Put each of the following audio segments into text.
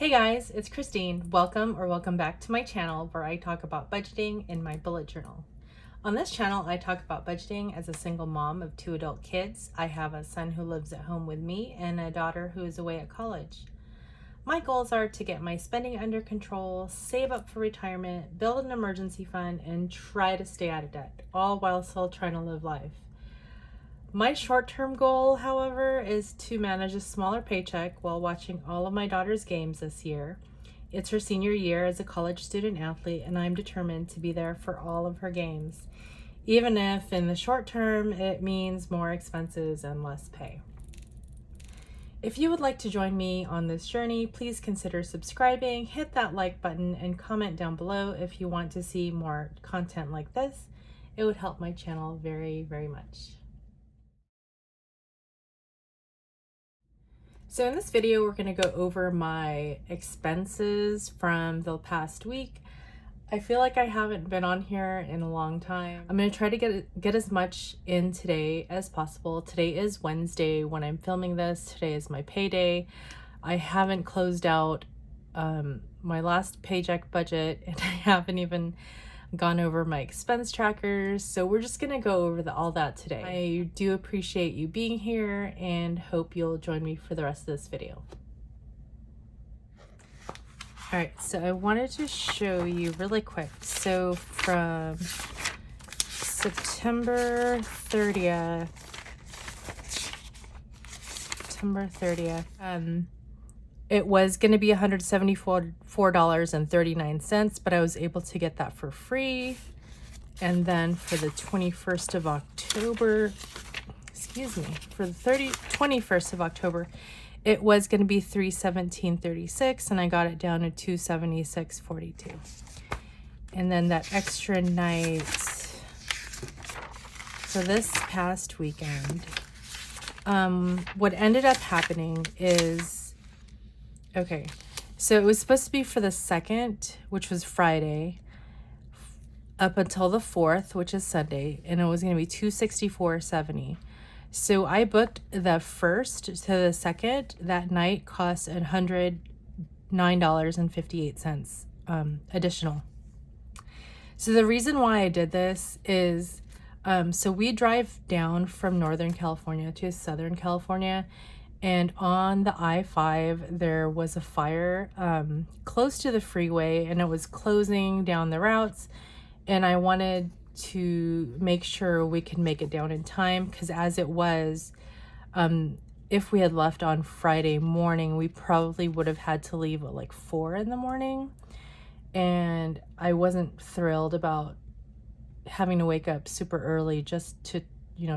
Hey guys, it's Kristine. Welcome back to my channel where I talk about budgeting in my bullet journal. On this channel, I talk about budgeting as a single mom of 2 adult kids. I have a son who lives at home with me and a daughter who is away at college. My goals are to get my spending under control, save up for retirement, build an emergency fund, and try to stay out of debt, all while still trying to live life. My short-term goal, however, is to manage a smaller paycheck while watching all of my daughter's games this year. It's her senior year as a college student athlete, and I'm determined to be there for all of her games, even if in the short term it means more expenses and less pay. If you would like to join me on this journey, please consider subscribing, hit that like button, and comment down below if you want to see more content like this. It would help my channel very, very much. So in this video, we're going to go over my expenses from the past week. I feel like I haven't been on here in a long time. I'm going to try to get as much in today as possible. Today is Wednesday when I'm filming this. Today is my payday. I haven't closed out my last paycheck budget, and I haven't even gone over my expense trackers, so we're just gonna go over all that today. I do appreciate you being here and hope you'll join me for the rest of this video. All right, so I wanted to show you really quick. So from September 30th, it was going to be $174.39, but I was able to get that for free. And then for the 21st of October, for the 21st of October, it was going to be $317.36, and I got it down to $276.42. And then that extra night for this past weekend, what ended up happening is, okay, so it was supposed to be for the 2nd, which was Friday, up until the 4th, which is Sunday, and it was going to be $264.70. So I booked the 1st to the 2nd. That night cost $109.58 additional. So the reason why I did this is, so we drive down from Northern California to Southern California, and on the I-5, there was a fire close to the freeway, and it was closing down the routes. And I wanted to make sure we could make it down in time, because as it was, if we had left on Friday morning, we probably would have had to leave at like 4 in the morning. And I wasn't thrilled about having to wake up super early just to,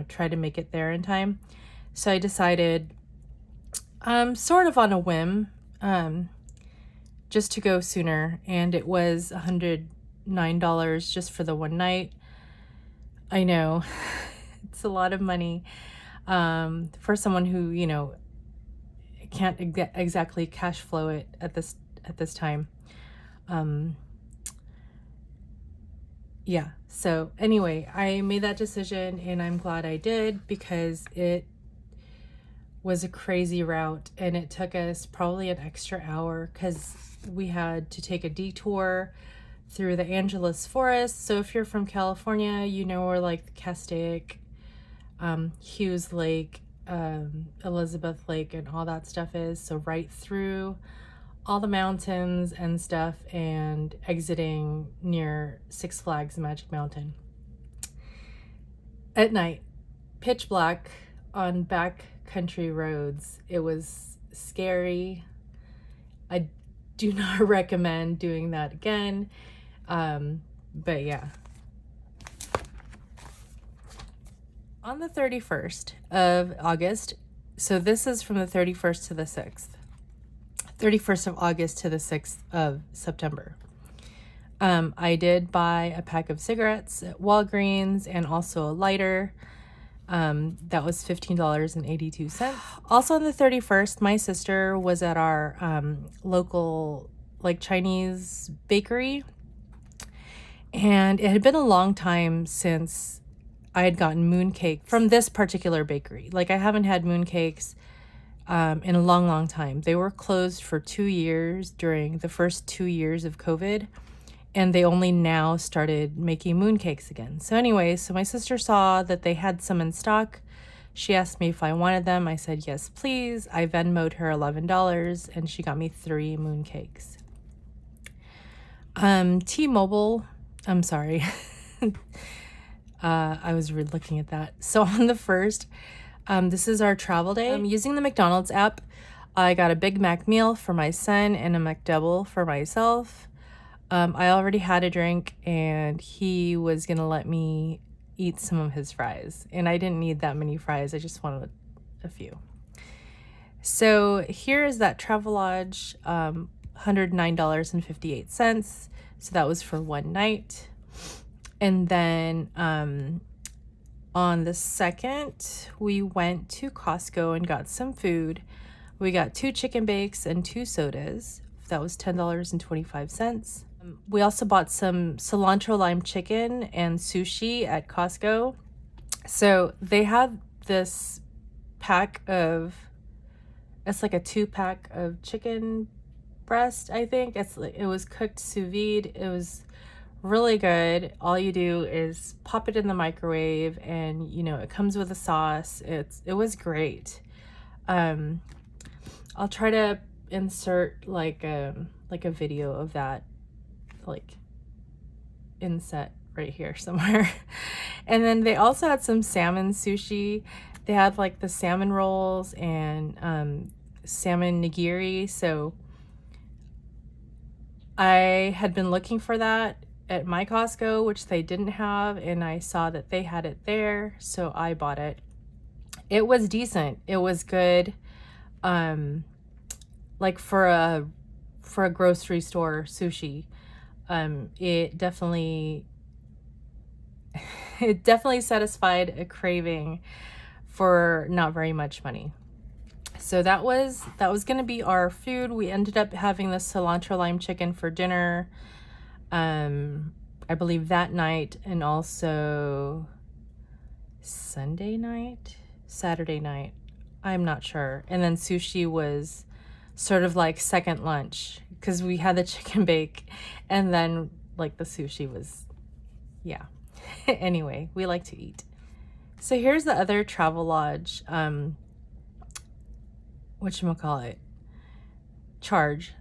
try to make it there in time. So I decided, sort of on a whim, just to go sooner, and it was $109 just for the one night. I know it's a lot of money for someone who can't exactly cash flow it at this time. Yeah, so anyway, I made that decision, and I'm glad I did, because it was a crazy route, and it took us probably an extra hour because we had to take a detour through the Angeles Forest. So if you're from California, you know where like the Castaic, Hughes Lake, Elizabeth Lake, and all that stuff is. So right through all the mountains and stuff, and exiting near Six Flags Magic Mountain at night, pitch black on back country roads. It was scary. I do not recommend doing that again. But yeah. On the 31st of August, so this is from the 31st to the 6th. 31st of August to the 6th of September. I did buy a pack of cigarettes at Walgreens and also a lighter. That was $15.82. Also on the 31st, my sister was at our local Chinese bakery, and it had been a long time since I had gotten mooncake from this particular bakery. I haven't had mooncakes in a long, long time. They were closed for 2 years during the first 2 years of COVID, and they only now started making mooncakes again. So anyway, so my sister saw that they had some in stock. She asked me if I wanted them. I said, yes, please. I Venmo'd her $11 and she got me 3 mooncakes. T-Mobile, I'm sorry. I was looking at that. So on the 1st, this is our travel day. Using the McDonald's app, I got a Big Mac meal for my son and a McDouble for myself. I already had a drink and he was going to let me eat some of his fries. And I didn't need that many fries. I just wanted a few. So here is that Travelodge, $109.58. So that was for one night. And then on the 2nd, we went to Costco and got some food. We got 2 chicken bakes and 2 sodas. That was $10.25. We also bought some cilantro lime chicken and sushi at Costco. So they have this pack of, it's like a 2-pack of chicken breast, I think. It was cooked sous vide. It was really good. All you do is pop it in the microwave and, you know, it comes with a sauce. It was great. I'll try to insert like a video of that, like inset right here somewhere. And then they also had some salmon sushi. They had like the salmon rolls and salmon nigiri. So I had been looking for that at my Costco, which they didn't have, and I saw that they had it there, so I bought it. It was decent. It was good. Like for a grocery store sushi. It definitely satisfied a craving for not very much money. So that was going to be our food. We ended up having the cilantro lime chicken for dinner. I believe that night, and also Saturday night. I'm not sure. And then sushi was sort of like second lunch because we had the chicken bake and then like the sushi was, yeah. Anyway, we like to eat. So here's the other Travelodge, whatchamacallit, charge.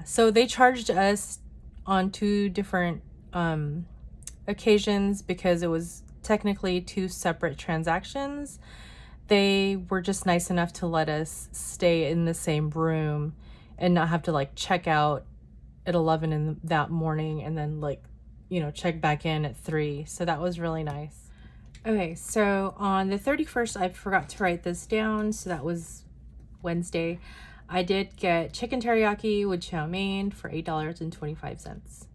So they charged us on 2 different occasions because it was technically 2 separate transactions. They were just nice enough to let us stay in the same room and not have to like check out at 11 in that morning and then like, you know, check back in at 3. So that was really nice. Okay, so on the 31st, I forgot to write this down. So that was Wednesday. I did get chicken teriyaki with chow mein for $8.25.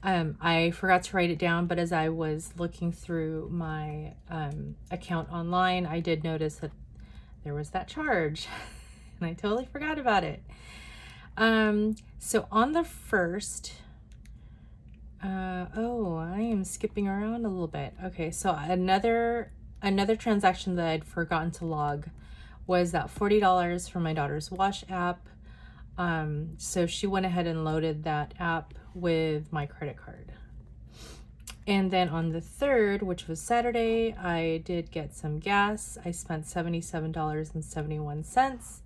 I forgot to write it down, but as I was looking through my account online, I did notice that there was that charge and I totally forgot about it. So on the 1st, I am skipping around a little bit. Okay, so another transaction that I'd forgotten to log was that $40 for my daughter's wash app. So she went ahead and loaded that app with my credit card. And then on the 3rd, which was Saturday, I did get some gas. I spent $77.71,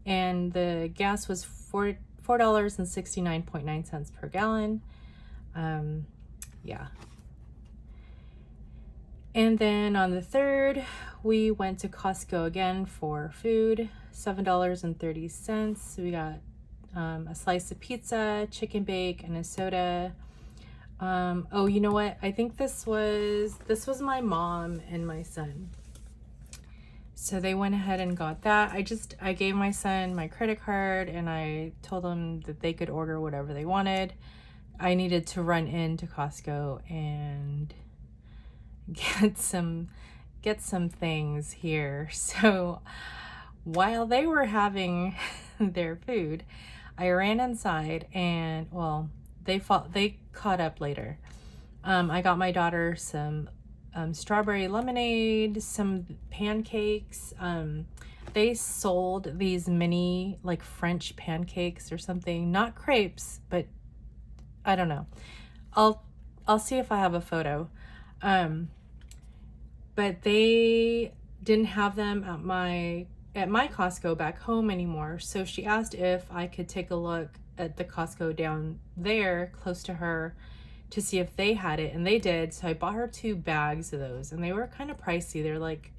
and the gas was $4.69.9 per gallon. Yeah. And then on the 3rd, we went to Costco again for food, $7.30. So we got a slice of pizza, chicken bake, and a soda. Oh, you know what? I think this was my mom and my son. So they went ahead and got that. I gave my son my credit card and I told them that they could order whatever they wanted. I needed to run into Costco and get some things here. So while they were having their food, I ran inside and, well, they caught up later. I got my daughter some strawberry lemonade, some pancakes. They sold these mini like French pancakes or something, not crepes, but I don't know. I'll see if I have a photo. But they didn't have them at my Costco back home anymore. So she asked if I could take a look at the Costco down there close to her to see if they had it, and they did. So I bought her 2 bags of those, and they were kind of pricey. They're like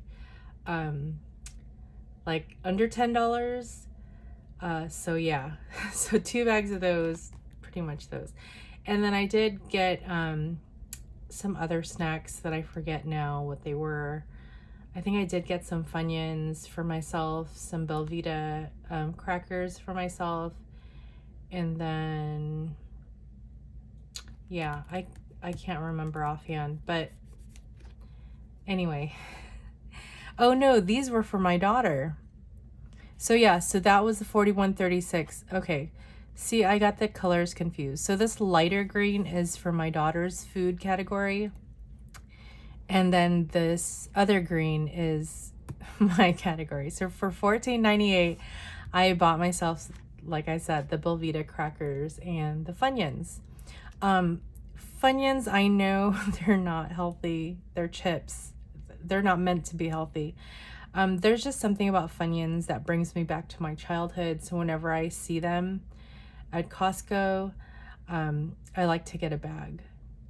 under $10. So yeah, so 2 bags of those, pretty much those. And then I did get some other snacks that I forget now what they were. I think I did get some Funyuns for myself, some Belvita crackers for myself, and then yeah, I can't remember offhand, but anyway. Oh no, these were for my daughter. So yeah, so that was the 4136. Okay. See, I got the colors confused. So this lighter green is for my daughter's food category. And then this other green is my category. So for $14.98, I bought myself, like I said, the Belvita crackers and the Funyuns. Funyuns, I know they're not healthy. They're chips. They're not meant to be healthy. There's just something about Funyuns that brings me back to my childhood. So whenever I see them at Costco, I like to get a bag.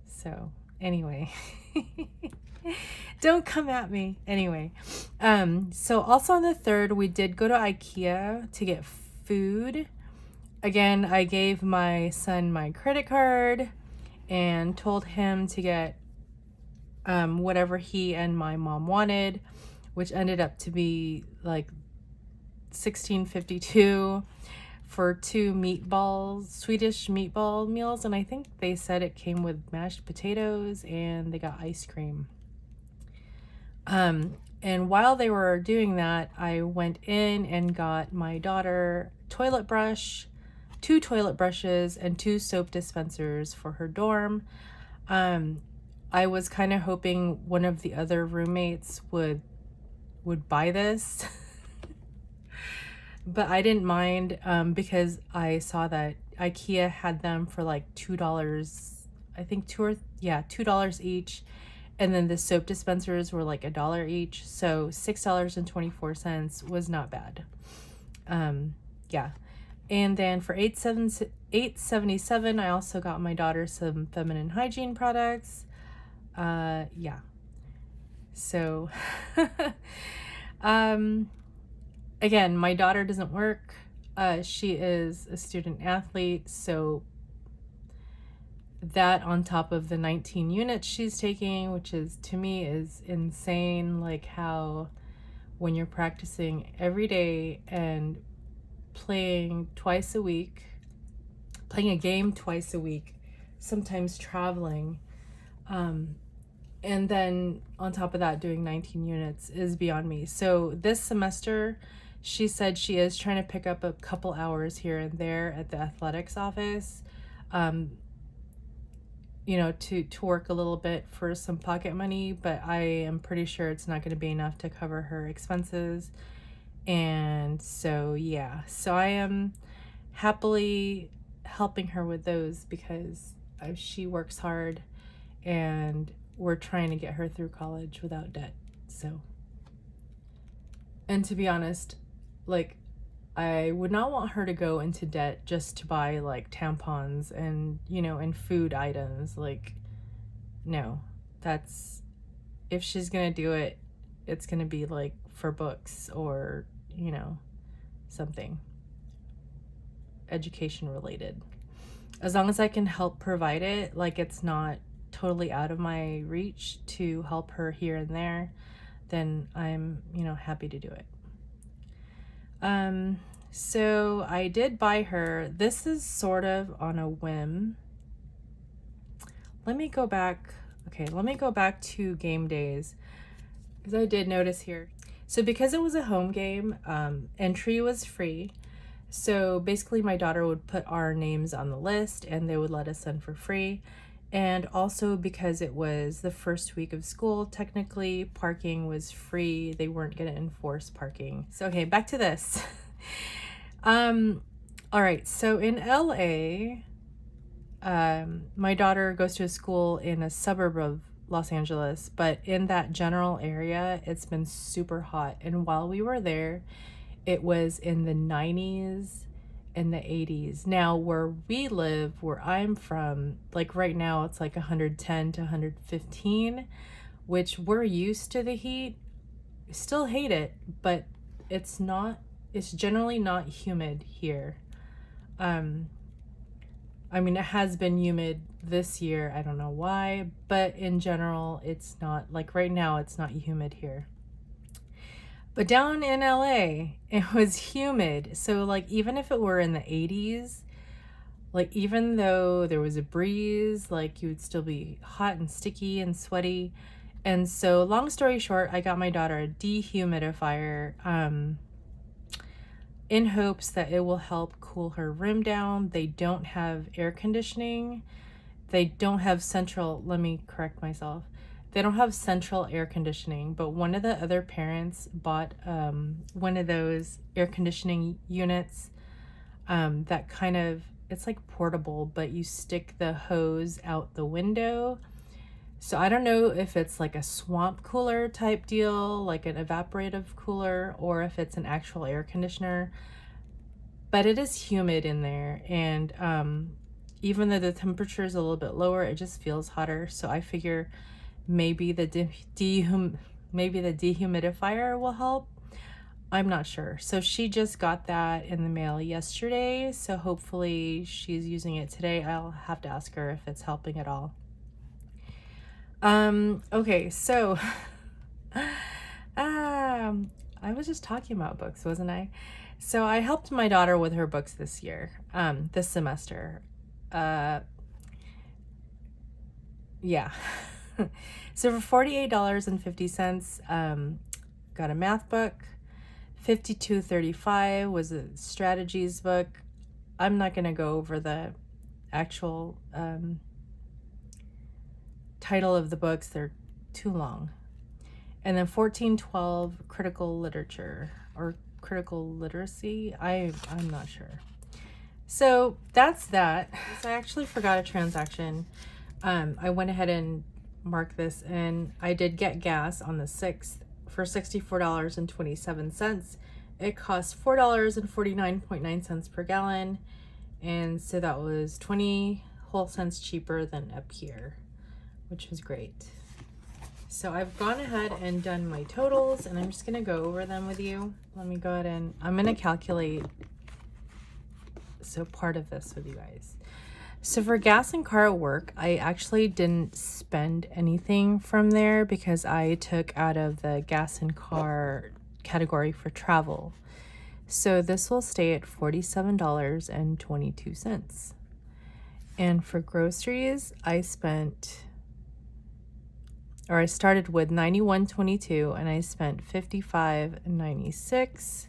So anyway, don't come at me. Anyway, so also on the 3rd, we did go to IKEA to get food. Again, I gave my son my credit card and told him to get whatever he and my mom wanted, which ended up to be like $16.52 for 2 meatballs, Swedish meatball meals. And I think they said it came with mashed potatoes and they got ice cream. And while they were doing that, I went in and got my daughter toilet brush, 2 toilet brushes, and 2 soap dispensers for her dorm. I was kind of hoping one of the other roommates would buy this. But I didn't mind because I saw that IKEA had them for like $2, I think $2 each. And then the soap dispensers were like $1 each. So $6.24 was not bad. Yeah. And then for $8.77, I also got my daughter some feminine hygiene products. Yeah. So again, my daughter doesn't work. She is a student athlete, so that on top of the 19 units she's taking, which is, to me, is insane. Like how when you're practicing every day and playing twice a week, playing a game twice a week, sometimes traveling, and then on top of that doing 19 units is beyond me. So this semester, she said she is trying to pick up a couple hours here and there at the athletics office, you know, to work a little bit for some pocket money, but I am pretty sure it's not going to be enough to cover her expenses. And so, yeah, so I am happily helping her with those because she works hard and we're trying to get her through college without debt. So, and to be honest, like, I would not want her to go into debt just to buy like tampons and, you know, and food items. Like, no, that's, if she's gonna do it, it's gonna be like for books or, you know, something education related. As long as I can help provide it, like it's not totally out of my reach to help her here and there, then I'm, you know, happy to do it. So I did buy her, this is sort of on a whim. Let me go back to game days, because I did notice here. So because it was a home game, entry was free. So basically my daughter would put our names on the list and they would let us in for free. And also because it was the first week of school, technically parking was free. They weren't going to enforce parking. So, okay, back to this. All right, so in LA, my daughter goes to a school in a suburb of Los Angeles, but in that general area, it's been super hot. And while we were there, it was in the 90s and the 80s. Now, where we live, where I'm from, like right now, it's like 110 to 115, which we're used to the heat. Still hate it, but it's generally not humid here. I mean, it has been humid this year. I don't know why, but in general, it's not, like right now, it's not humid here. But down in LA, it was humid. So like, even if it were in the 80s, like even though there was a breeze, like you would still be hot and sticky and sweaty. And so long story short, I got my daughter a dehumidifier, in hopes that it will help cool her room down. They don't have air conditioning. They don't have let me correct myself. They don't have central air conditioning, but one of the other parents bought one of those air conditioning units that kind of, it's like portable, but you stick the hose out the window. So I don't know if it's like a swamp cooler type deal, like an evaporative cooler, or if it's an actual air conditioner. But it is humid in there, and even though the temperature is a little bit lower, it just feels hotter. So I figure maybe the dehumidifier will help. I'm not sure. So she just got that in the mail yesterday, so hopefully she's using it today. I'll have to ask her if it's helping at all. Okay, so I was just talking about books, wasn't I? So I helped my daughter with her books this semester. Yeah. So for $48.50, got a math book. $52.35 was a strategies book. I'm not going to go over the actual title of the books. They're too long. And then $14.12 critical literature or critical literacy. I'm not sure. So that's that. So I actually forgot a transaction. I went ahead and marked this, and I did get gas on the 6th for $64.27. It cost $4.49.9 per gallon, and so that was 20 whole cents cheaper than up here, which was great. So I've gone ahead and done my totals, and I'm just gonna go over them with you. Let me go ahead and I'm gonna calculate part of this with you guys. So for gas and car at work, I actually didn't spend anything from there because I took out of the gas and car category for travel. So this will stay at $47.22. And for groceries, I started with $91.22 and I spent $55.96.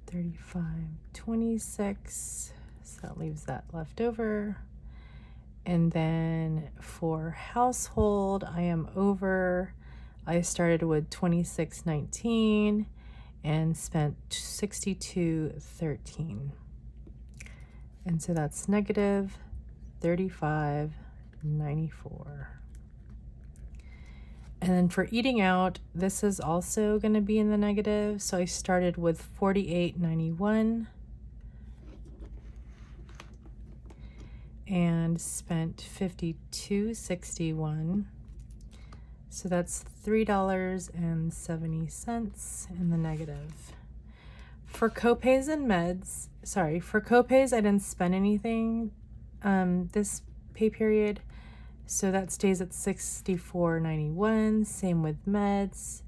$35.26, so that leaves that left over. And then for household, I am over. I started with $26.19 and spent $62.13, and so that's negative $35.94. And then for eating out, this is also going to be in the negative. So I started with $48.91 and spent $52.61. So that's $3.70 in the negative. For copays and meds, for copays, I didn't spend anything this pay period. So that stays at $64.91. Same with meds.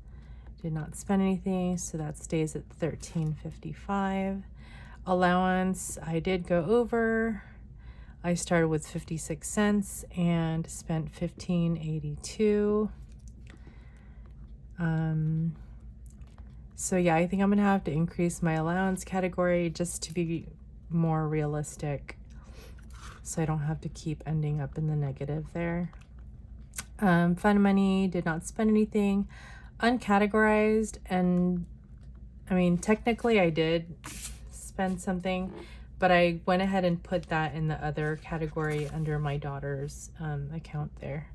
Did not spend anything, so that stays at $13.55. Allowance, I did go over. I started with 56 cents and spent $15.82. So yeah, I think I'm gonna have to increase my allowance category just to be more realistic. so I don't have to keep ending up in the negative there. Fun money, did not spend anything. Uncategorized, and I mean, technically I did spend something, but I went ahead and put that in the other category under my daughter's account there.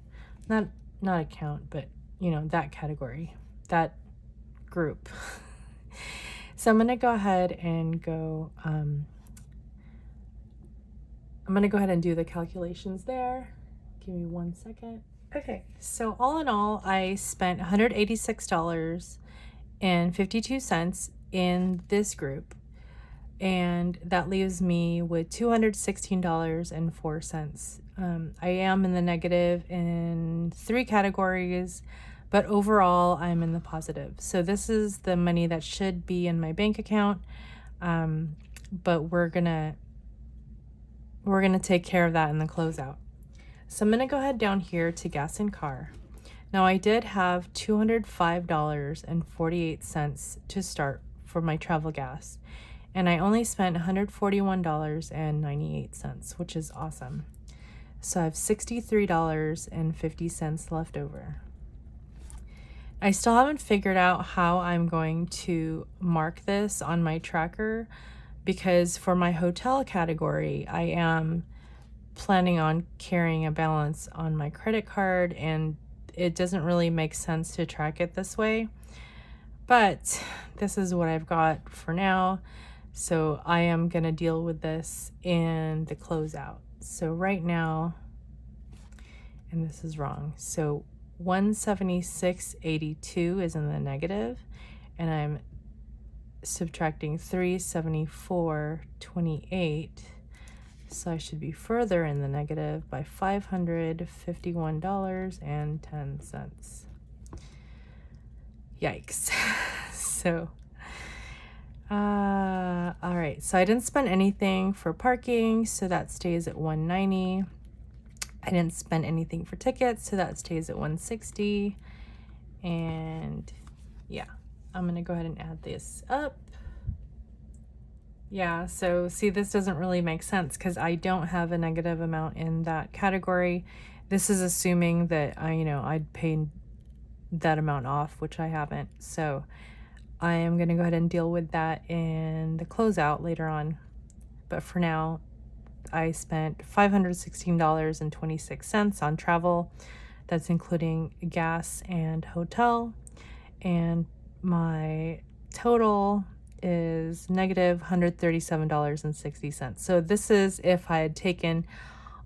Not account, but you know, that category, that group. So I'm going to go ahead and go, I'm going to go ahead and do the calculations there. Give me 1 second. Okay, so all in all, I spent $186.52 in this group, and that leaves me with $216.04. I am in the negative in 3 categories, but overall I'm in the positive. So this is the money that should be in my bank account, but we're gonna take care of that in the closeout. So I'm gonna go ahead down here to gas and car. Now I did have $205.48 to start for my travel gas, and I only spent $141.98, which is awesome. So I have $63.50 left over. I still haven't figured out how I'm going to mark this on my tracker, because for my hotel category, I am planning on carrying a balance on my credit card, and it doesn't really make sense to track it this way. But this is what I've got for now. So I am going to deal with this in the closeout. So right now, and this is wrong. So 176.82 is in the negative, and I'm subtracting 374.28. So I should be further in the negative by $551.10. Yikes. So, all right. So I didn't spend anything for parking, so that stays at $190. I didn't spend anything for tickets, so that stays at $160. And yeah, I'm going to go ahead and add this up. Yeah, so see, this doesn't really make sense because I don't have a negative amount in that category. This is assuming that I'd paid that amount off, which I haven't. So I am going to go ahead and deal with that in the closeout later on. But for now, I spent $516.26 on travel. That's including gas and hotel. And my total is negative $137.60. So this is if I had taken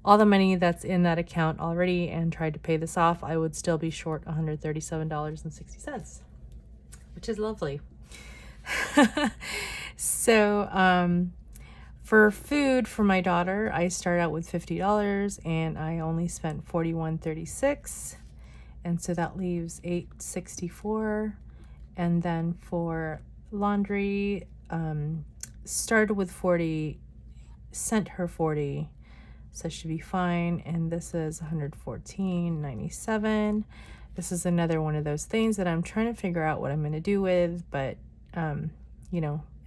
all the money that's in that account already and tried to pay this off, I would still be short $137.60, which is lovely. So for food for my daughter, I start out with $50 and I only spent $41.36, and so that leaves $8.64. And then for laundry, started with 40, sent her 40, so that should be fine. And this is $114.97. This is another one of those things that I'm trying to figure out what I'm going to do with, but it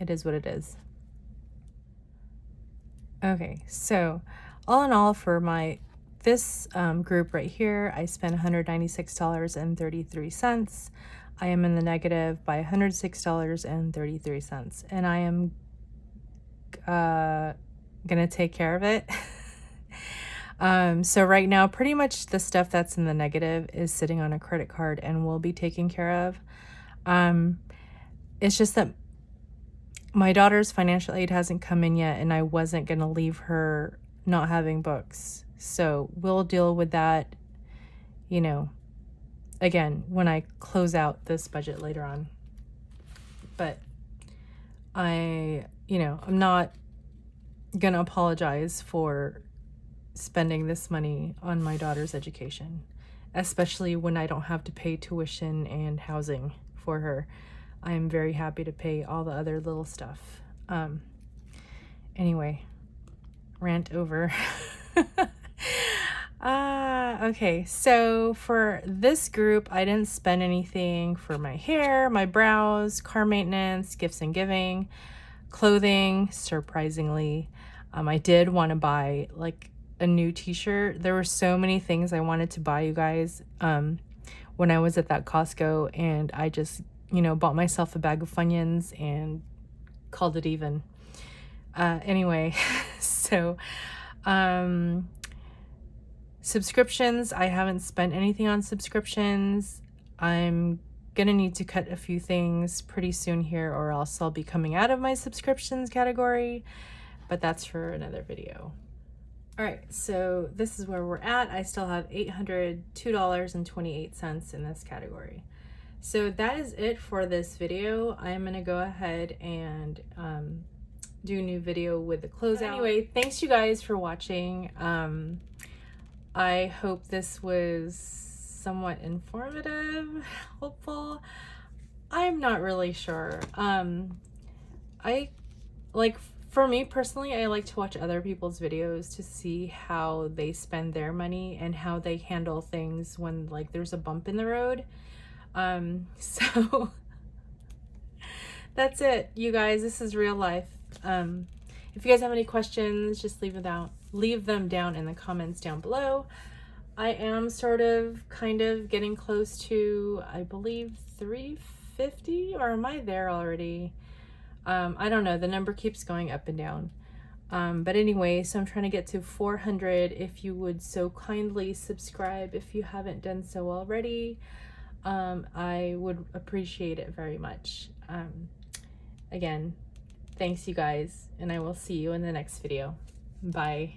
is what it is. Okay, so all in all, for this group right here, I spent $196.33. I am in the negative by $106.33, and I am gonna take care of it. So right now, pretty much the stuff that's in the negative is sitting on a credit card and will be taken care of. It's just that my daughter's financial aid hasn't come in yet, and I wasn't gonna leave her not having books. So we'll deal with that, again, when I close out this budget later on. But I'm not going to apologize for spending this money on my daughter's education, especially when I don't have to pay tuition and housing for her. I am very happy to pay all the other little stuff. Anyway, rant over. Okay, so for this group, I didn't spend anything for my hair, my brows, car maintenance, gifts and giving, clothing, surprisingly. I did want to buy a new t-shirt. There were so many things I wanted to buy you guys when I was at that Costco, and I just, you know, bought myself a bag of Funyuns and called it even. Anyway, so subscriptions, I haven't spent anything on subscriptions. I'm gonna need to cut a few things pretty soon here, or else I'll be coming out of my subscriptions category, but that's for another video. All right, so this is where we're at. I still have $802.28 in this category. So that is it for this video. I'm gonna go ahead and do a new video with the closeout. Anyway, thanks you guys for watching. I hope this was somewhat informative, hopeful. I'm not really sure. For me personally, I like to watch other people's videos to see how they spend their money and how they handle things when like there's a bump in the road. So that's it, you guys. This is real life. If you guys have any questions, just leave them down in the comments down below. I am kind of getting close to, I believe, 350, or am I there already? I don't know, the number keeps going up and down. But anyway, so I'm trying to get to 400. If you would so kindly subscribe if you haven't done so already, I would appreciate it very much. Again, thanks you guys, and I will see you in the next video. Bye.